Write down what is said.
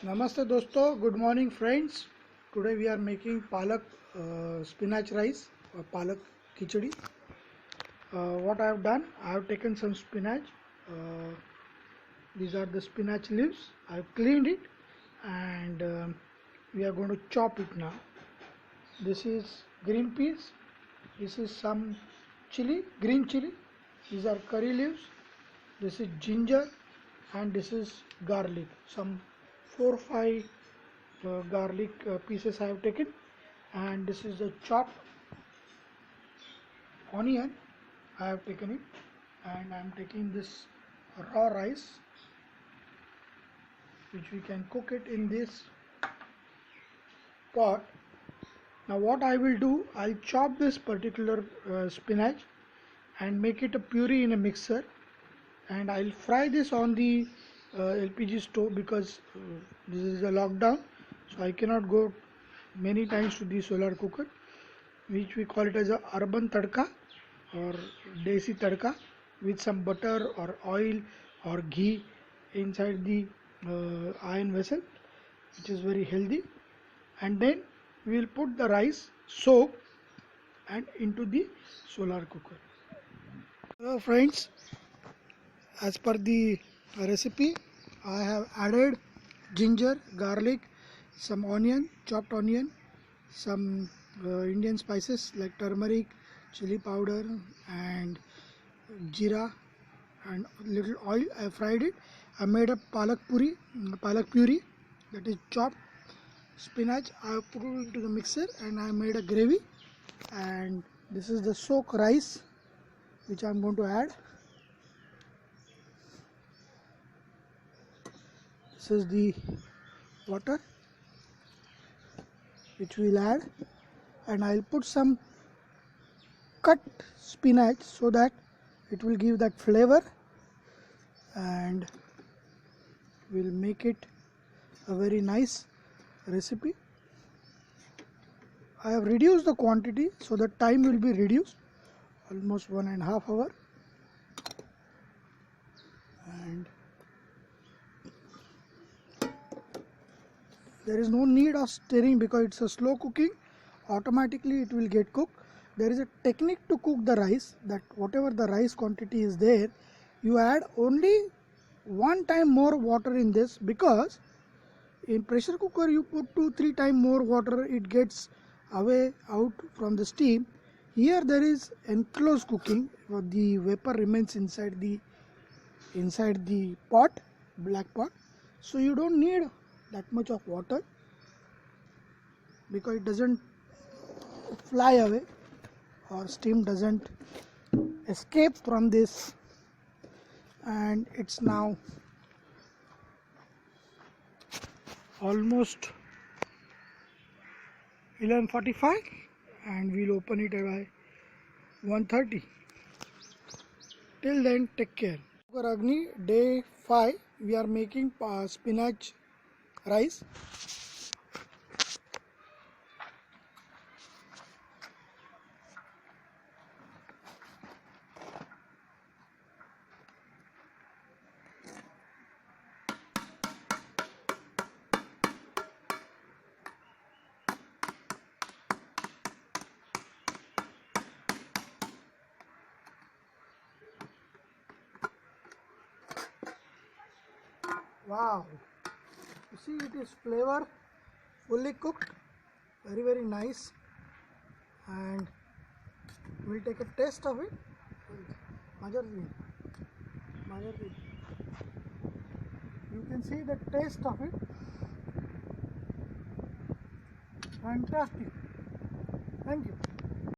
Namaste dosto, good morning friends. Today we are making palak spinach rice or palak khichdi. What I have done, I have taken some spinach. Uh, these are the spinach leaves. I have cleaned it and we are going to chop it now. This is green peas. This is some chili, green chili. These are curry leaves. This is ginger and this is garlic. Some 4-5 garlic pieces I have taken, and this is the chopped onion I have taken it, and I am taking this raw rice which we can cook it in this pot. Now what I will do, I'll chop this particular spinach and make it a puree in a mixer, and I'll fry this on the LPG stove because this is a lockdown, so I cannot go many times to the solar cooker, which we call it as a urban tadka or desi tadka, with some butter or oil or ghee inside the iron vessel, which is very healthy. And then we will put the rice soak and into the solar cooker. Friends, as per the recipe, I have added ginger, garlic, some onion, chopped onion, some Indian spices like turmeric, chili powder and jeera, and little oil. I fried it. I made a palak puree, that is chopped spinach. I put it into the mixer and I made a gravy, and this is the soak rice which I am going to add. This is the water which we will add, and I will put some cut spinach so that it will give that flavor, and we'll make it a very nice recipe. I have reduced the quantity so the time will be reduced, almost 1.5 hours, and there is no need of stirring because it's a slow cooking. Automatically it will get cooked. There is a technique to cook the rice, that whatever the rice quantity is there, you add only one time more water in this, because in pressure cooker you put 2-3 times more water, it gets away out from the steam. Here there is enclosed cooking, the vapor remains inside the pot, black pot, so you don't need that much of water because it doesn't fly away or steam doesn't escape from this. And it's now almost 11:45 and we'll open it by 1:30. Till then, take care. Agni, day 5, we are making spinach rice. Wow, you see, it is flavor fully cooked, very nice, and we'll take a taste of it. You can see the taste of it. Fantastic. Thank you.